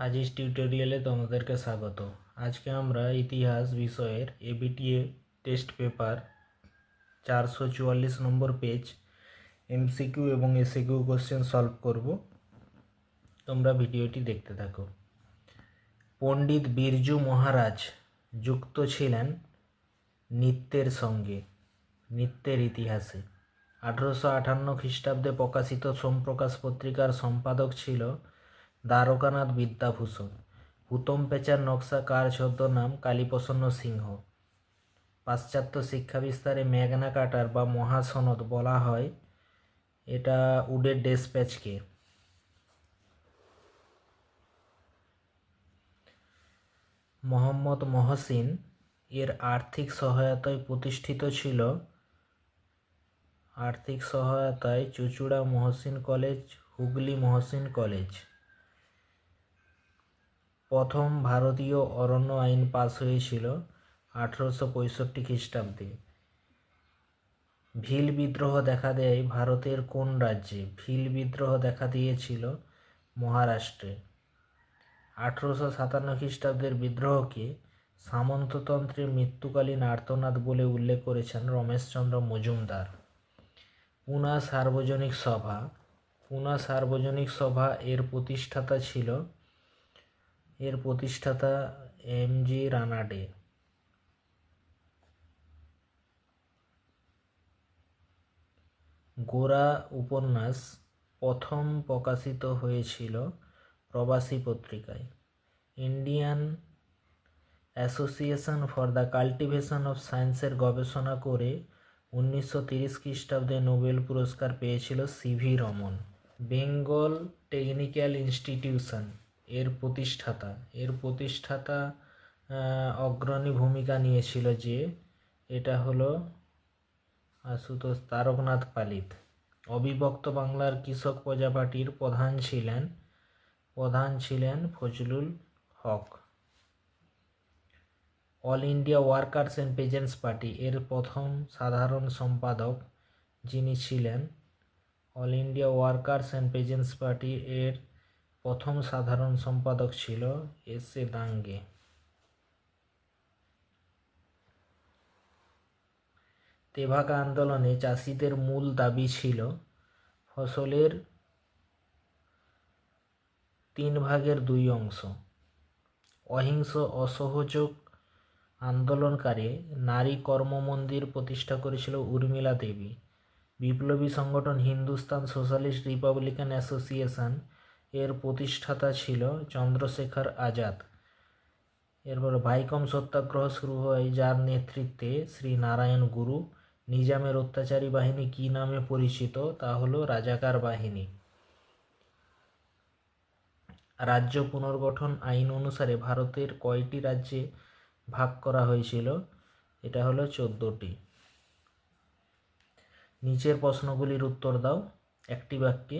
আজিজ টিউটোরিয়ালে তোমাদেরকে স্বাগত। আজকে আমরা ইতিহাস বিষয়ের এবিটিএ টেস্ট পেপার 444 নম্বর পেজ এমসিকিউ এবং এসিকিউ কোশ্চেন সলভ করব। তোমরা ভিডিওটি দেখতে থাকো। পণ্ডিত বিরজু মহারাজ যুক্ত ছিলেন নৃত্যের সঙ্গে, নৃত্যের ইতিহাসে। 1858 খ্রিস্টাব্দে প্রকাশিত সোমপ্রকাশ পত্রিকার সম্পাদক ছিল দ্বারকানাথ বিদ্যাভূষণ। হুতম পেচার নকশা কার ছদ্মনাম কালীপ্রসন্ন সিংহ। পাশ্চাত্য শিক্ষা বিস্তারে ম্যাগনা কার্টার বা মহাসনদ বলা হয় এটা উডের ডেসপ্যাচকে। মোহাম্মদ মহসিন এর আর্থিক সহায়তায় প্রতিষ্ঠিত ছিল চুঁচুড়া মহসিন কলেজ, হুগলি মহসিন কলেজ। প্রথম ভারতীয় অরণ্য আইন পাস হয়েছিল 1865 খ্রিস্টাব্দে। ভিল বিদ্রোহ দেখা দেয় ভারতের কোন রাজ্যে? ভিল বিদ্রোহ দেখা দিয়েছিল মহারাষ্ট্রে। 1857 খ্রিস্টাব্দের বিদ্রোহকে সামন্ততন্ত্রের মৃত্যুকালীন আর্তনাদ বলে উল্লেখ করেছেন রমেশচন্দ্র মজুমদার। পুনা সার্বজনিক সভা এর প্রতিষ্ঠাতা এম.জি. রানাডে। গোরা উপন্যাস প্রথম প্রকাশিত হয়েছিল প্রবাসী পত্রিকায়। Indian association for the cultivation of সায়েন্সের গবেষণা করে 1930 খ্রিস্টাব্দে নোবেল পুরস্কার পেয়েছিল CV Raman. Bengal technical institution এর প্রতিষ্ঠাতা অগ্রণী ভূমিকা নিয়েছিল যে এটা হলো আশুতোষ তারকনাথ পালিত। অবিভক্ত বাংলার কৃষক প্রজা পার্টির প্রধান ছিলেন Fazlul Huq. All India Workers and Peasants Party এর প্রথম সাধারণ সম্পাদক যিনি ছিলেন, All India Workers and Peasants Party এর প্রথম সাধারণ সম্পাদক ছিল এস.এ. দাঙ্গে। তেভাগা আন্দোলনে চাষিদের মূল দাবি ছিল ফসলের 3/2 অহিংস অসহযোগ আন্দোলনকারী নারী কর্মমন্দির প্রতিষ্ঠা করেছিল উর্মিলা দেবী। বিপ্লবী সংগঠন হিন্দুস্তান সোশ্যালিস্ট রিপাবলিকান অ্যাসোসিয়েশন এর প্রতিষ্ঠাতা ছিল চন্দ্রশেখর আজাদ। এরপর ভাইকম সত্যাগ্রহ শুরু হয় যার নেতৃত্বে শ্রী নারায়ণ গুরু। নিজামের অত্যাচারী বাহিনী কী নামে পরিচিত? তা হলো রাজাকার বাহিনী। রাজ্য পুনর্গঠন আইন অনুসারে ভারতের কয়টি রাজ্যে ভাগ করা হয়েছিল? এটা হলো 14টি। নিচের প্রশ্নগুলির উত্তর দাও একটি বাক্যে।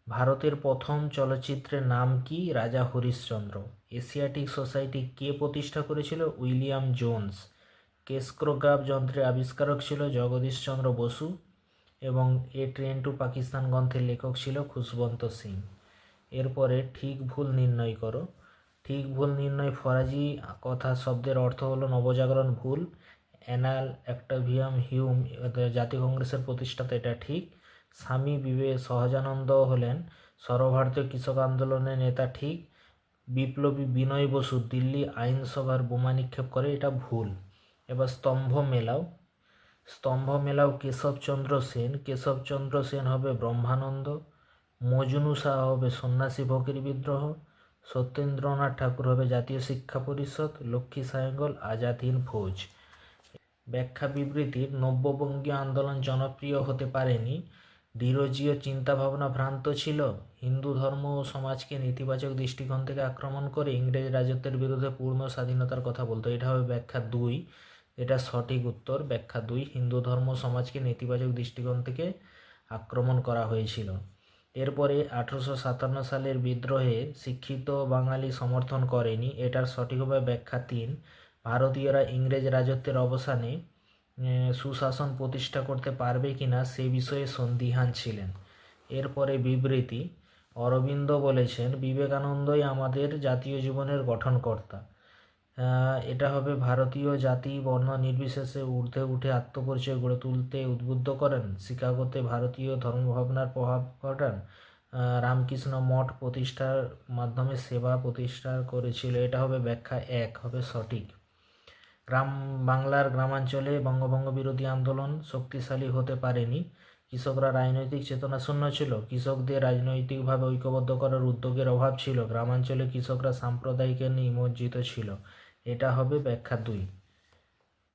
ভারতের প্রথম চলচ্চিত্রের নাম কি? রাজা হরিশ্চন্দ্র। এশিয়াটিক সোসাইটি কে প্রতিষ্ঠা করেছিল? William Jones. কেস্ক্রোগ্রাফ যন্ত্রের আবিষ্কারক ছিল জগদীশচন্দ্র বসু এবং এ ট্রেন টু পাকিস্তান গ্রন্থের লেখক ছিল খুশবন্ত সিং। এরপরে ঠিক ভুল নির্ণয় করো। ঠিক ভুল নির্ণয় ফরাজি কথা শব্দের অর্থ হলো নবজাগরণ, ভুল। অ্যানাল অক্টাভিয়াম হিউম জাতীয় কংগ্রেসের প্রতিষ্ঠাতা, এটা ঠিক। স্বামী সহজানন্দ হলেন সর্বভারতীয় কৃষক আন্দোলনের নেতা, ঠিক। বিপ্লবী বিনয় বসু দিল্লি আইনসভার বোমা নিক্ষেপ করে, এটা ভুল। এবার স্তম্ভ মেলাও কেশবচন্দ্র সেন হবে ব্রহ্মানন্দ। মজনু শাহ হবে সন্ন্যাসী ফকির বিদ্রোহ। সত্যেন্দ্রনাথ ঠাকুর হবে জাতীয় শিক্ষা পরিষদ। লক্ষ্মী সায়ঙ্গল আজাদ হিন্দ ফৌজ। ব্যাখ্যা বিবৃতির নব্যবঙ্গীয় আন্দোলন জনপ্রিয় হতে পারেনি। ডিরোজিও চিন্তাভাবনা ভ্রান্ত ছিল। হিন্দু ধর্ম ও সমাজকে নেতিবাচক দৃষ্টিকোণ থেকে আক্রমণ করে ইংরেজ রাজত্বের বিরুদ্ধে পূর্ণ স্বাধীনতার কথা বলতো। এটা হবে ব্যাখ্যা 2। এটা সঠিক উত্তর, ব্যাখ্যা 2। হিন্দু ধর্ম ও সমাজকে নেতিবাচক দৃষ্টিকোণ থেকে আক্রমণ করা হয়েছিল। এরপরে 1857 সালের বিদ্রোহে শিক্ষিত বাঙালি সমর্থন করেনি। এটার সঠিক হবে ব্যাখ্যা 3। ভারতীয়রা ইংরেজ রাজত্বের অবসানে সুশাসন প্রতিষ্ঠা করতে পারবে কিনা সে বিষয়ে সন্দিহান ছিলেন। এরপরে বিবৃতি, অরবিন্দ বলেছেন বিবেকানন্দই আমাদের জাতীয় জীবনের গঠনকর্তা। এটা হবে ভারতীয় জাতি বর্ণ নির্বিশেষে ঊর্ধ্বে উঠে আত্মপরিচয় গড়ে তুলতে উদ্বুদ্ধ করেন, শিকাগোতে ভারতীয় ধর্মভাবনার প্রভাব ঘটান, রামকৃষ্ণ মঠ প্রতিষ্ঠার মাধ্যমে সেবা প্রতিষ্ঠা করেছিল। এটা হবে ব্যাখ্যা 1 হবে সঠিক। বাংলার গ্রামাঞ্চলে বঙ্গভঙ্গ বিরোধী আন্দোলন শক্তিশালী হতে পারেনি, কৃষকরা রাজনৈতিক চেতনা শূন্য ছিল, কৃষকদের রাজনৈতিকভাবে ঐক্যবদ্ধ করার উদ্যোগের অভাব ছিল, গ্রামাঞ্চলে কৃষকরা সাম্প্রদায়িক নিমজ্জিত ছিল। এটা হবে ব্যাখ্যা 2।